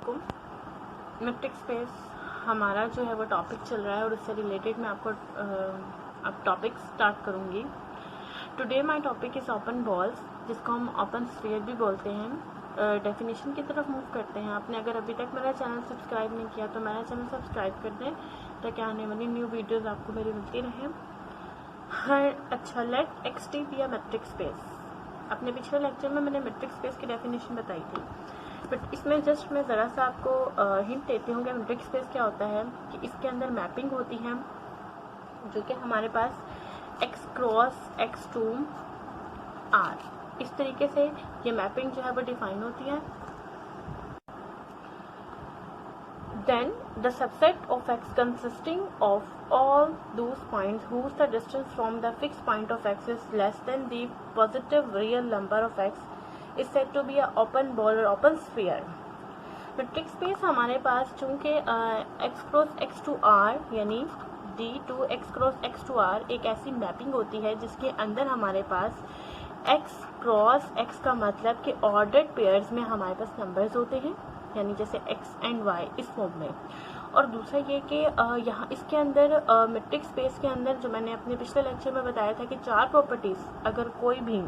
वालेकुम। Metric space हमारा जो है वो टॉपिक चल रहा है और उससे रिलेटेड मैं आपको अब टॉपिक स्टार्ट करूँगी। Today my topic is open balls, जिसको हम ओपन स्फीयर भी बोलते हैं। डेफिनेशन की तरफ मूव करते हैं। आपने अगर अभी तक मेरा चैनल सब्सक्राइब नहीं किया तो मेरा चैनल सब्सक्राइब कर दें ताकि आने वाली न्यू वीडियोज़ आपको मेरी मिलती रहें। अच्छा, let x t be a metric space. अपने पिछले लेक्चर में मैंने मेट्रिक स्पेस की डेफिनेशन बताई थी, बट इसमें जस्ट मैं ज़रा सा आपको हिंट देती हूँ कि मेट्रिक स्पेस क्या होता है। कि इसके अंदर मैपिंग होती है जो कि हमारे पास x क्रॉस x2 R, इस तरीके से ये मैपिंग जो है वो डिफाइन होती है। Then the subset of x consisting of all those points whose the distance from the fixed point of x is less than the positive real number of x is said to be a open ball or open sphere. Metric space हमारे पास चूंकि x cross x2 R यानी D to x cross x2 R एक ऐसी mapping होती है जिसके अंदर हमारे पास x क्रॉस x का मतलब कि ऑर्डर्ड पेयर्स में हमारे पास नंबर्स होते हैं, यानी जैसे x एंड y इस फॉर्म में। और दूसरा ये कि यहाँ इसके अंदर मेट्रिक स्पेस के अंदर जो मैंने अपने पिछले लेक्चर में बताया था कि चार प्रॉपर्टीज़ अगर कोई भी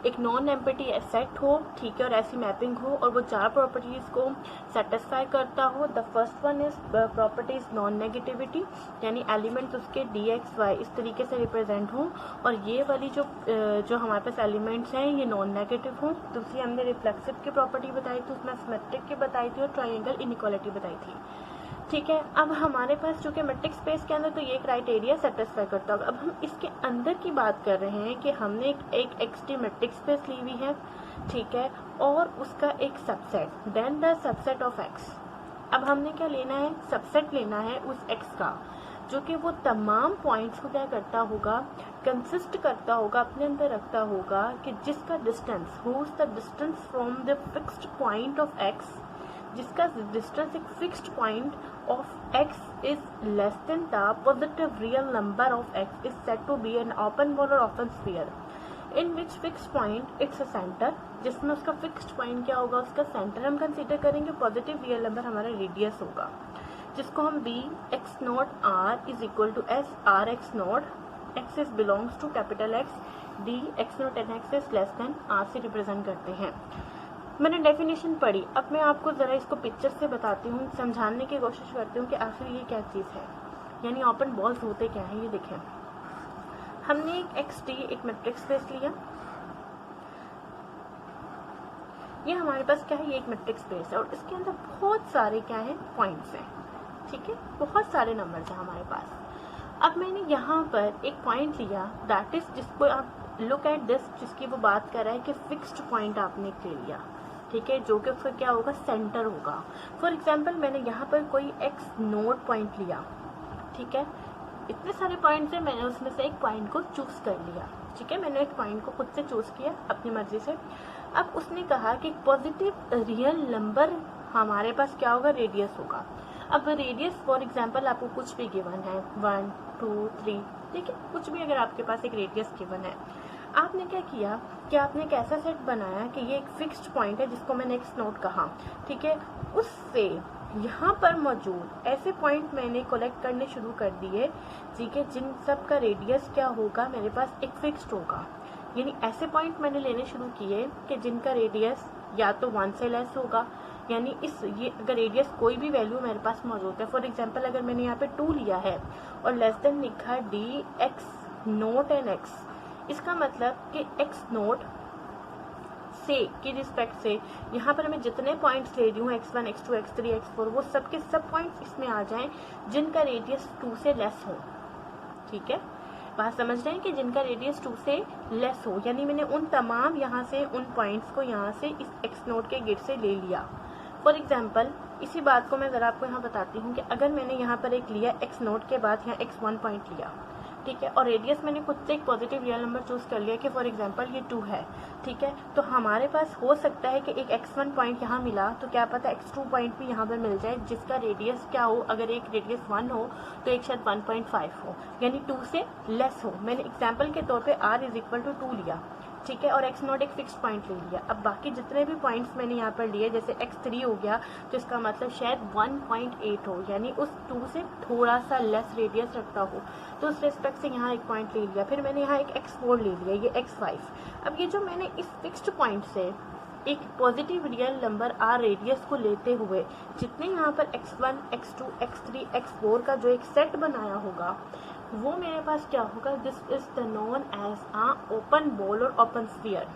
एक नॉन एम्प्टी सेट हो, ठीक है, और ऐसी मैपिंग हो और वो चार प्रॉपर्टीज़ को सेटिस्फाई करता हो। The first one is properties non negativity, यानी एलिमेंट्स उसके डी एक्स वाई इस तरीके से रिप्रेजेंट हों और ये वाली जो हमारे पास एलिमेंट्स हैं ये नॉन नेगेटिव हों। दूसरी हमने रिफ्लेक्सिव की प्रॉपर्टी बताई थी, उसमें सिमेट्रिक की बताई थी और ट्राइंगल इनइक्वालिटी बताई थी, ठीक है। अब हमारे पास चूंकि मेट्रिक स्पेस के अंदर तो ये क्राइटेरिया सेटिस्फाई करता होगा। अब हम इसके अंदर की बात कर रहे हैं कि हमने एक एक्सटी मेट्रिक स्पेस ली हुई है, ठीक है, और उसका एक subset, then the subset of x. अब हमने क्या लेना है, सबसेट लेना है उस एक्स का जो कि वो तमाम पॉइंट्स को क्या करता होगा, कंसिस्ट करता होगा, अपने अंदर रखता होगा कि जिसका distance, who is the distance from the fixed point of x, जिसका डिस्टेंस एक fixed point of x is less than the positive real number of x is said to be an open ball और open sphere in which fixed point its a centre, जिसमें उसका fixed point क्या होगा, उसका centre हम consider करेंगे, positive real number हमारा radius होगा, जिसको हम b x naught r is equal to s r x naught, x is belongs to capital x, d x naught and x is less than r से represent करते हैं। मैंने definition पढ़ी, अब मैं आपको ज़रा इसको पिक्चर से बताती हूँ, समझाने की कोशिश करती हूँ कि आखिर ये क्या चीज़ है, यानी ओपन बॉल्स होते क्या हैं। ये देखें, हमने एक एक्स टी एक मेट्रिक स्पेस लिया, ये हमारे पास क्या है, ये एक मेट्रिक स्पेस है और इसके अंदर बहुत सारे क्या है, पॉइंट्स हैं, ठीक है, बहुत सारे नंबर्स हैं हमारे पास। अब मैंने यहाँ पर एक पॉइंट लिया, दैट इज जिसको आप लुक एट दिस, जिसकी वो बात कर रहा है कि फिक्स्ड पॉइंट आपने ले लिया, ठीक है, जो कि फिर क्या होगा, सेंटर होगा। फॉर एग्जाम्पल मैंने यहाँ पर कोई एक्स नोड पॉइंट लिया, ठीक है, इतने सारे पॉइंट्स हैं, मैंने उसमें से एक पॉइंट को चूज कर लिया, ठीक है, मैंने एक पॉइंट को खुद से चूज किया अपनी मर्जी से। अब उसने कहा कि पॉजिटिव रियल नंबर हमारे पास क्या होगा, रेडियस होगा। अब रेडियस फॉर एग्जाम्पल आपको कुछ भी गिवन है, 1 2 3, ठीक है, कुछ भी अगर आपके पास एक रेडियस गिवन है, आपने क्या किया कि आपने एक ऐसा सेट बनाया कि ये एक फिक्स्ड पॉइंट है जिसको मैंने एक्स नोट कहा, ठीक है, उससे यहाँ पर मौजूद ऐसे पॉइंट मैंने कलेक्ट करने शुरू कर दिए, ठीक है, जिन सब का रेडियस क्या होगा, मेरे पास एक फिक्स्ड होगा। यानी ऐसे पॉइंट मैंने लेने शुरू किए कि जिनका रेडियस या तो 1 से लेस होगा, यानी ये अगर रेडियस कोई भी वैल्यू मेरे पास मौजूद है, फॉर एग्जांपल अगर मैंने यहाँ पे 2 लिया है और लेस देन लिखा D x note and x, इसका मतलब कि एक्स नोट से की रिस्पेक्ट से यहाँ पर मैं जितने पॉइंट्स ले रही हूँ, x1 x2 x3 x4, वो सब के सब पॉइंट्स इसमें आ जाएं जिनका रेडियस 2 से लेस हो, ठीक है, बात समझ रहे हैं कि जिनका रेडियस 2 से लेस हो, यानी मैंने उन तमाम यहाँ से उन पॉइंट्स को यहाँ से इस एक्स नोट के गिर से ले लिया। फॉर एग्जाम्पल इसी बात को मैं ज़रा आपको यहाँ बताती हूँ कि अगर मैंने यहाँ पर एक लिया एक्स नोट के बाद यहाँ x1 पॉइंट लिया, ठीक है, और रेडियस मैंने खुद से एक पॉजिटिव रियल नंबर चूज कर लिया कि फॉर एग्जांपल ये 2 है, ठीक है, तो हमारे पास हो सकता है कि एक x1 पॉइंट यहाँ मिला तो क्या पता x2 पॉइंट भी यहाँ पर मिल जाए जिसका रेडियस क्या हो, अगर एक रेडियस 1 हो तो एक शायद 1.5 हो, यानी 2 से लेस हो। मैंने एग्जाम्पल के तौर पर r इज इक्वल टू 2 लिया, ठीक है, और एक्स नॉट एक फिक्स पॉइंट ले लिया। अब बाकी जितने भी पॉइंट्स मैंने यहाँ पर लिए, जैसे x3 हो गया, तो इसका मतलब शायद 1.8 हो, यानी उस 2 से थोड़ा सा लेस रेडियस रखता हो, तो उस रेस्पेक्ट से यहाँ एक पॉइंट ले लिया। फिर मैंने यहाँ एक x4 ले लिया, ये x5। अब ये जो मैंने इस फिक्स्ड पॉइंट से एक positive real number r radius को लेते हुए जितने यहाँ पर x1, x2, x3, x4 का जो एक सेट बनाया होगा, वो मेरे पास क्या होगा, this is the known as a open ball और ओपन स्फीयर।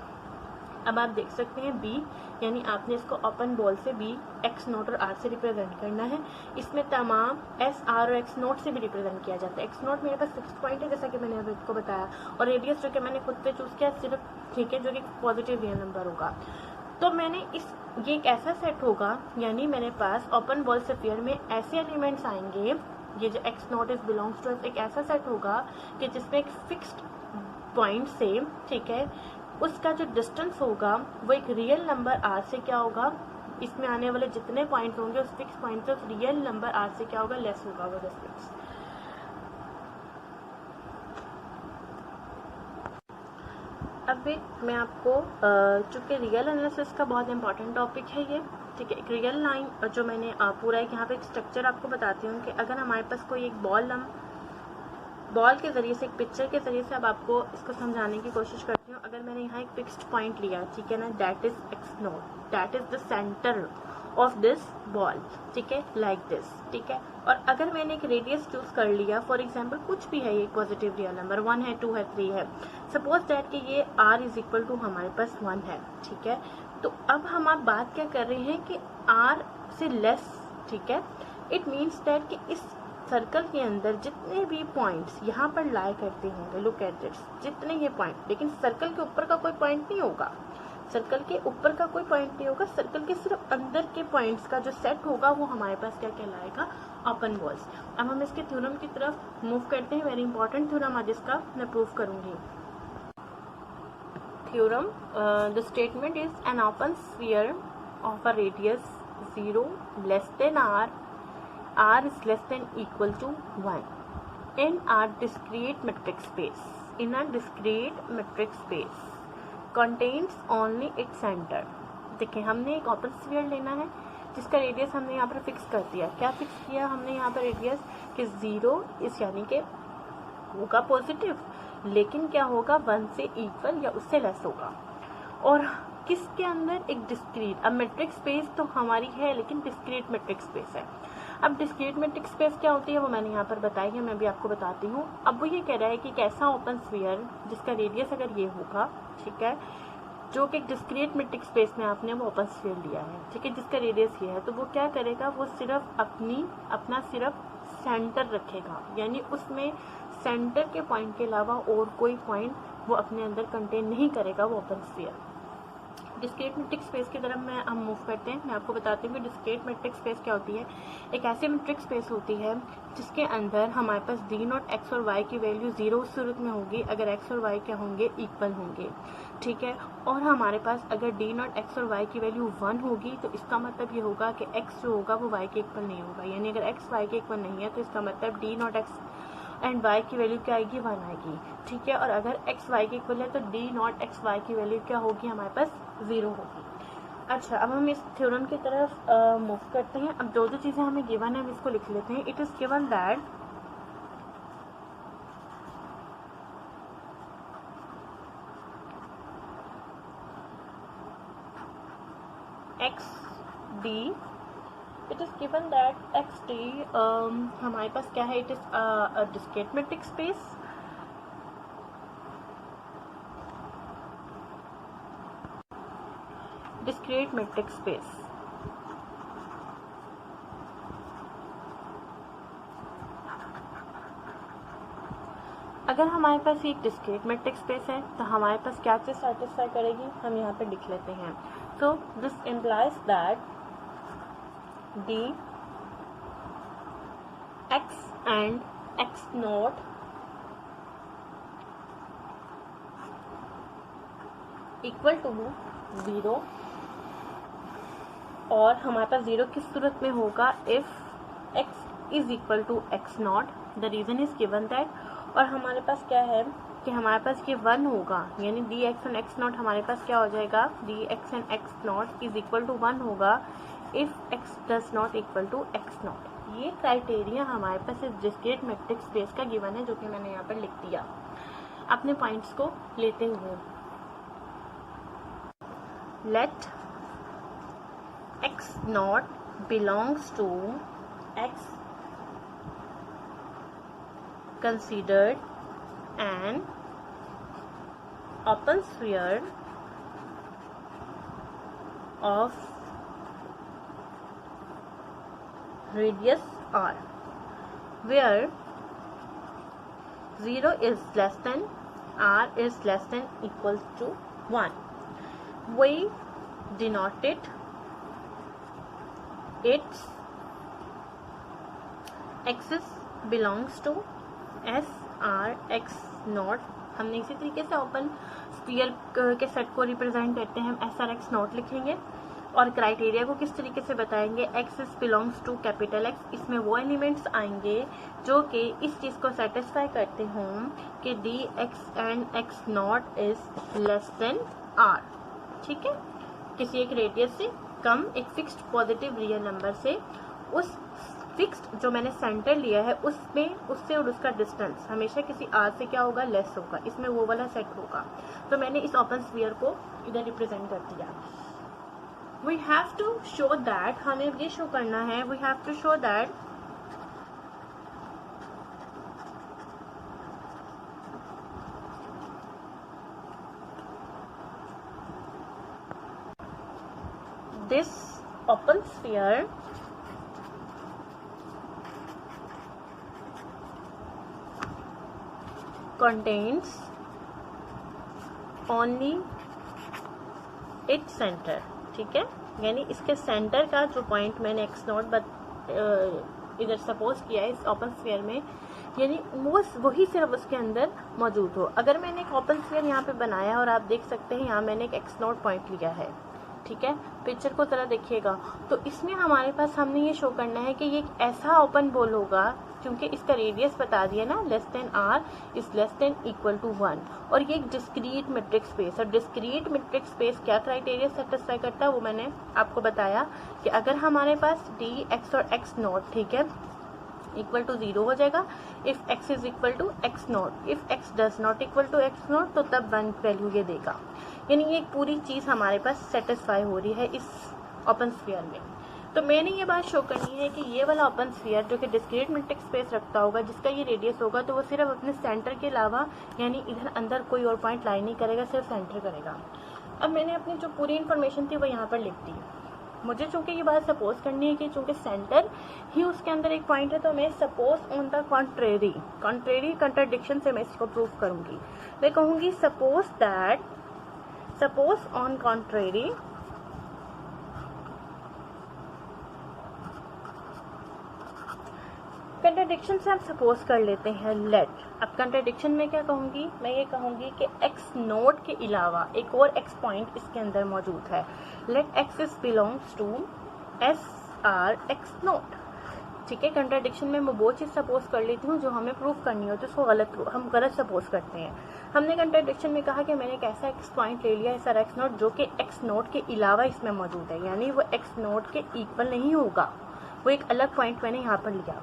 अब आप देख सकते हैं b, यानी आपने इसको ओपन बॉल से b, x नोट और r से रिप्रेजेंट करना है। इसमें तमाम s, r और x नोट से भी रिप्रेजेंट किया जाता है। x नोट मेरे पास फिक्स पॉइंट है, जैसा कि मैंने अभी आपको बताया, और रेडियस जो कि मैंने खुद पे चूज किया सिर्फ, ठीक है, जो कि पॉजिटिव रियल नंबर होगा। तो मैंने ये एक ऐसा सेट होगा, यानी मेरे पास ओपन बॉल स्फीयर में ऐसे एलिमेंट्स आएंगे, ये जो x naught is belongs to एक ऐसा सेट होगा कि जिसमें एक फिक्स्ड पॉइंट से, ठीक है, उसका जो डिस्टेंस होगा वो एक रियल नंबर r से क्या होगा, इसमें आने वाले जितने पॉइंट्स होंगे उस फिक्स पॉइंट से उस रियल नंबर r से क्या होगा, लेस होगा वो डिस्टेंस। अब मैं आपको, चूँकि रियल एनालिसिस का बहुत इंपॉर्टेंट टॉपिक है ये, ठीक है, एक रियल लाइन जो मैंने पूरा एक यहाँ पे एक स्ट्रक्चर आपको बताती हूँ कि अगर हमारे पास कोई एक बॉल के ज़रिए से, एक पिक्चर के ज़रिए से अब आपको इसको समझाने की कोशिश करती हूँ। अगर मैंने यहाँ एक फिक्स्ड पॉइंट लिया, ठीक है ना, that is x note, that is the centre of this ball, ठीक है, लाइक दिस, ठीक है। और अगर मैंने एक रेडियस चूज कर लिया, फॉर एग्जांपल कुछ भी है, ये पॉजिटिव रियल नंबर 1 है, 2 है, 3 है, सपोज दैट कि ये r इज इक्वल टू हमारे पास 1 है, ठीक है। तो अब हम आप बात क्या कर रहे हैं कि r से लेस, ठीक है, इट मीन्स दैट कि इस सर्कल के अंदर जितने भी पॉइंट्स यहाँ पर लाई करते हैं, लुक एट दिस, जितने ये पॉइंट, लेकिन सर्कल के ऊपर का कोई पॉइंट नहीं होगा, सर्कल के ऊपर का कोई पॉइंट नहीं होगा, सर्कल के सिर्फ अंदर के पॉइंट्स का जो सेट होगा वो हमारे पास क्या कहलाएगा, ओपन बॉल्स। अब हम इसके थ्योरम की तरफ मूव करते हैं। वेरी इंपॉर्टेंट थ्योरम आज इसका मैं प्रूव करूंगी। Theorem, the statement is an open sphere of a radius 0 less than r is less than equal to 1 in a discrete metric space, in a discrete metric space contains only its center। देखिए, हमने एक open sphere लेना है जिसका radius हमने यहाँ पर fix कर दिया। क्या फिक्स किया हमने यहाँ पर रेडियस कि 0 इस, यानी कि होगा पॉजिटिव, लेकिन क्या होगा 1 से इक्वल या उससे लेस होगा, और किसके अंदर, एक डिस्क्रीट। अब मेट्रिक स्पेस तो हमारी है, लेकिन डिस्क्रीट मेट्रिक स्पेस है। अब डिस्क्रीट मेट्रिक स्पेस क्या होती है वो मैंने यहाँ पर बताई है, मैं भी आपको बताती हूँ। अब वो ये कह रहा है कि कैसा ओपन स्फीयर जिसका रेडियस अगर ये होगा, ठीक है, जो कि डिस्क्रीट मेट्रिक स्पेस में आपने वो ओपन स्फीयर लिया है, ठीक है, जिसका रेडियस ये है, तो वो क्या करेगा, वो सिर्फ अपना सिर्फ सेंटर रखेगा, यानी उसमें सेंटर के पॉइंट के अलावा और कोई पॉइंट वो अपने अंदर कंटेन नहीं करेगा वो open sphere. Discrete metric space की तरफ हम मूव करते हैं। मैं आपको बताती हूँ कि डिस्क्रीट मेट्रिक स्पेस क्या होती है। एक ऐसी मेट्रिक स्पेस होती है जिसके अंदर हमारे पास डी नॉट एक्स और वाई की वैल्यू 0 उस सूरत में होगी अगर एक्स और वाई क्या होंगे, इक्वल होंगे, ठीक है। और हमारे पास अगर डी नॉट एक्स और वाई की वैल्यू 1 होगी तो इसका मतलब ये होगा कि एक्स जो होगा वो वाई के इक्वल नहीं होगा, यानी अगर एक्स वाई के इक्वल नहीं है तो इसका मतलब d naught x and y की वैल्यू क्या आएगी, 1 आएगी, ठीक है। और अगर एक्स वाई के इक्वल है तो डी नॉट एक्स वाई की वैल्यू क्या होगी, हमारे पास 0 होगी। अच्छा, अब हम इस थ्योरम की तरफ मूव करते हैं। अब जो चीज़ें हमें गिवन है हम इसको लिख लेते हैं। It is given that x d, it is given that x d हमारे पास क्या है, it is discrete metric space, discrete metric space. अगर हमारे पास एक डिस्क्रीट मेट्रिक स्पेस है तो हमारे पास क्या चीज सेटिस्फाई करेगी, हम यहाँ पे लिख लेते हैं। So this implies that d x and x naught equal to 0, और हमारे पास 0 किस सूरत में होगा, if x is equal to x naught, the reason is given that. और हमारे पास क्या है कि हमारे पास ये 1 होगा, यानी d x and x naught हमारे पास क्या हो जाएगा, d x and x naught is equal to 1 होगा if x does not equal to x naught. ये क्राइटेरिया हमारे पास इस डिस्क्रीट मैट्रिक्स स्पेस का गिवन है, जो कि मैंने यहाँ पर लिख दिया अपने पॉइंट्स को लेते हुए। Let x naught belongs to x considered an open sphere of radius r, where 0 is less than r is less than equals to 1. We denoted its axis belongs to S r x not. हमने इसी तरीके से open sphere के set को represent करते हैं, हम S r x not लिखेंगे। और क्राइटेरिया को किस तरीके से बताएंगे, x is belongs to capital x, इसमें वो एलिमेंट्स आएंगे जो कि इस चीज़ को सेटिस्फाई करते हों कि d x and x naught is less than r. ठीक है, किसी एक रेडियस से कम एक फिक्स्ड पॉजिटिव रियल नंबर से, उस फिक्स्ड जो मैंने सेंटर लिया है उसमें उससे और उसका डिस्टेंस हमेशा किसी आर से क्या होगा, लेस होगा, इसमें वो वाला सेट होगा। तो मैंने इस ओपन स्फीयर को इधर रिप्रेजेंट कर दिया। We have to show that, हमें ये शो करना है, we have to show that this open sphere contains only its center। ठीक है, यानी इसके सेंटर का जो पॉइंट मैंने एक्स नॉट इधर सपोज किया है इस ओपन स्फीयर में, यानी वही सिर्फ उसके अंदर मौजूद हो। अगर मैंने एक ओपन स्फीयर यहाँ पे बनाया और आप देख सकते हैं यहाँ मैंने एक एक्स नॉट पॉइंट लिया है, ठीक है, पिक्चर को जरा देखिएगा, तो इसमें हमारे पास हमने ये शो करना है कि ये एक ऐसा ओपन बॉल होगा, क्योंकि इसका रेडियस बता दिया ना, less than r is less than equal to 1, और ये एक डिस्क्रीट मैट्रिक्स स्पेस है। डिस्क्रीट मैट्रिक्स स्पेस क्या क्राइटेरिया सेटिस्फाई करता है वो मैंने आपको बताया कि अगर हमारे पास डी एक्स और एक्स नॉट, ठीक है, इक्वल टू 0 हो जाएगा if x is equal to x naught, if x does not equal to x naught तो तब 1 वैल्यू ये देगा। यानी ये एक पूरी चीज़ हमारे पास सेटिस्फाई हो रही है इस ओपन स्फीयर में। तो मैंने ये बात शो करनी है कि ये वाला ओपन स्फीयर जो कि डिस्क्रीट मैट्रिक्स स्पेस रखता होगा, जिसका ये रेडियस होगा, तो वो सिर्फ अपने सेंटर के अलावा यानी इधर अंदर कोई और पॉइंट लाई नहीं करेगा, सिर्फ सेंटर करेगा। अब मैंने अपनी जो पूरी इन्फॉर्मेशन थी वो यहाँ पर लिख दी। मुझे चूंकि ये बात सपोज करनी है कि चूंकि सेंटर ही उसके अंदर एक पॉइंट है, तो मैं suppose on the contrary contradiction से मैं इसको प्रूव करूंगी। मैं कहूंगी सपोज ऑन कॉन्ट्रेरी कंट्राडिक्शन से हम सपोज कर लेते हैं लेट। अब कंट्राडिक्शन में क्या कहूंगी, मैं ये कहूंगी कि एक्स नोट के अलावा एक और एक्स पॉइंट इसके अंदर मौजूद है। Let x is belongs to s r x naught. ठीक है, कंट्राडिक्शन में मैं वो चीज़ सपोज कर लेती हूँ जो हमें प्रूव करनी हो, तो उसको हम गलत सपोज करते हैं। हमने कंट्राडिक्शन में कहा कि मैंने एक ऐसा एक्स पॉइंट ले लिया है सर एक्स नोट जो कि एक्स नोट के अलावा इसमें मौजूद है, यानी वो एक्स नोट के इक्वल नहीं होगा, वो एक अलग पॉइंट मैंने यहाँ पर लिया।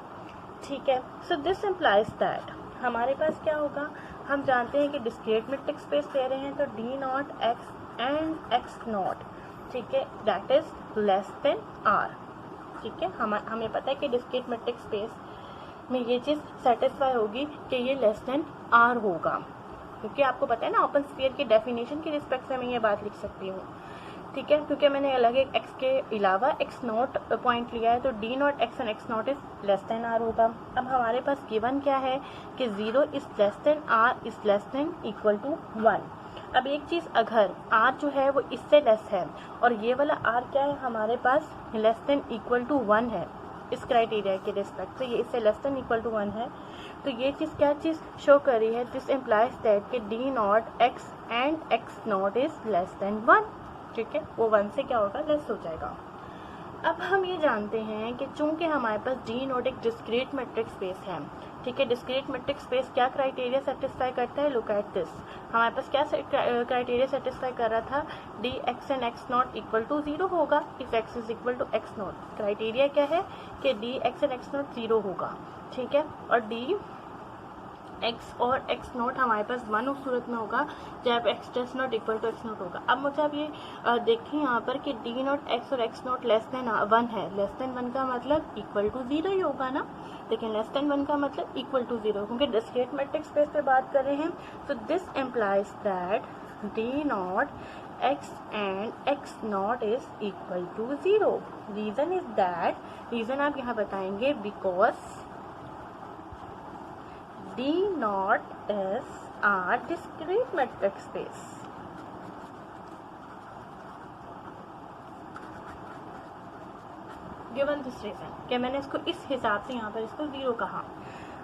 ठीक है, सो दिस इम्प्लाइज दैट हमारे पास क्या होगा, हम जानते हैं कि डिस्क्रीट मैट्रिक्स स्पेस दे रहे हैं, तो d naught x and x naught, ठीक है, that is less than r. ठीक है, हमें पता है कि डिस्क्रीट मैट्रिक्स स्पेस में ये चीज़ सेटिस्फाई होगी कि ये लेस देन आर होगा, क्योंकि आपको पता है ना ओपन स्फीयर की डेफिनेशन की रिस्पेक्ट से मैं ये बात लिख सकती हूँ। ठीक है, क्योंकि मैंने अलग एक एक्स के अलावा एक्स नॉट पॉइंट लिया है, तो d naught x and x naught is less than r होगा। अब हमारे पास गिवन क्या है कि 0 is less than r is less than equal to 1। अब एक चीज़, अगर आर जो है वो इससे लेस है और ये वाला आर क्या है हमारे पास लेस देन इक्वल टू 1 है, इस क्राइटेरिया के रिस्पेक्ट से ये इससे लेस देन इक्वल टू 1 है, तो ये चीज़ क्या चीज़ शो कर रही है, दिस इम्प्लाइज दैट कि d naught x and x naught is less than 1। ठीक है, वो 1 से क्या होगा, लेस हो जाएगा। अब हम ये जानते हैं कि चूंकि हमारे पास डी नोट एक डिस्क्रीट मैट्रिक्स स्पेस है, ठीक है। डिस्क्रीट मैट्रिक्स स्पेस क्या क्राइटेरिया सेटिस्फाई करता है? Look at this. हमारे पास क्या क्राइटेरिया सेटिस्फाई कर रहा था? D x and x naught equal to 0 होगा if x is equal to x naught. Criteria क्या है कि d x and x naught 0 होगा, ठीक है। और डी एक्स और एक्स नॉट हमारे पास 1 उस सूरत में होगा जब x dash naught equal to x naught होगा। अब मुझे आप ये देखें यहाँ पर कि डी नॉट एक्स और एक्स नॉट लेस देन 1 है। लेस देन 1 का मतलब इक्वल टू 0 ही होगा ना, लेकिन लेस देन 1 का मतलब इक्वल टू 0, क्योंकि डिस्क्रीट मैट्रिक्स स्पेस पे बात कर रहे हैं। तो this implies that D not x and x naught is equal to 0. Reason is that, reason आप यहाँ बताएंगे because D naught is a discrete metric space. Given this reason कि मैंने इसको इस हिसाब से यहाँ पर इसको 0 कहा।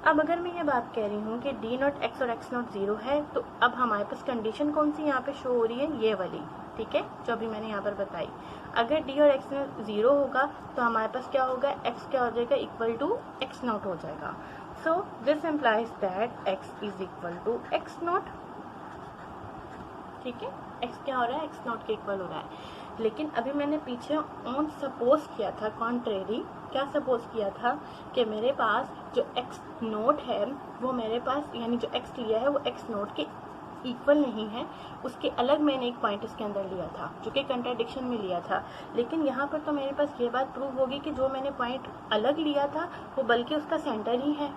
अब अगर मैं ये बात कह रही हूँ कि डी नॉट एक्स और एक्स नॉट 0 है, तो अब हमारे पास कंडीशन कौन सी यहाँ पे शो हो रही है? ये वाली, ठीक है, जो अभी मैंने यहाँ पर बताई। अगर डी और एक्स नॉट 0 होगा तो हमारे पास क्या होगा? एक्स क्या हो जाएगा? इक्वल टू एक्स नॉट हो जाएगा। So this implies that x is equal to x naught, ठीक है। एक्स क्या हो रहा है? एक्स नॉट के इक्वल हो रहा है। लेकिन अभी मैंने पीछे ऑन सपोज किया था कॉन्ट्रेरी। क्या सपोज किया था? कि मेरे पास जो एक्स नोट है वो मेरे पास, यानी जो एक्स लिया है वो एक्स नोट के इक्वल नहीं है, उसके अलग मैंने एक पॉइंट इसके अंदर लिया था जो कि कंट्राडिक्शन में लिया था। लेकिन यहाँ पर तो मेरे पास ये बात प्रूव होगी कि जो मैंने पॉइंट अलग लिया था वो बल्कि उसका सेंटर ही है,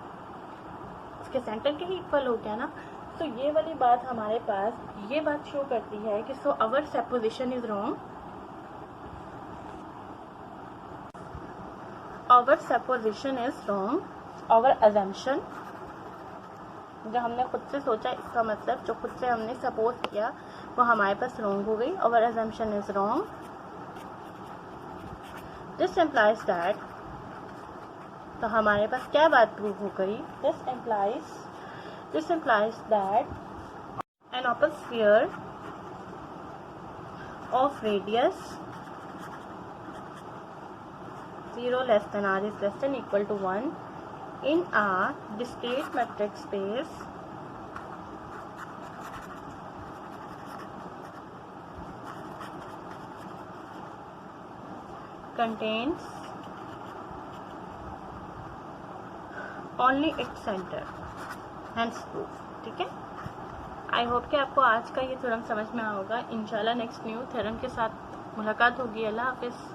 उसके सेंटर के ही इक्वल हो गया ना। तो ये वाली बात हमारे पास ये बात शो करती है कि so our supposition is wrong, our supposition is wrong, our assumption, जो हमने खुद से सोचा इसका मतलब जो खुद से हमने सपोज किया वो हमारे पास रॉन्ग हो गई। Our assumption is wrong. This implies that, तो हमारे पास क्या बात प्रूव हो गई? This implies that an open sphere of radius 0 less than r is less than equal to 1 in a discrete metric space contains only its center, hence proof, ठीक है। I hope कि आपको आज का ये थ्योरम समझ में आया होगा। इंशाल्लाह नेक्स्ट न्यू थ्योरम के साथ मुलाकात होगी। अल्लाह हाफिज़।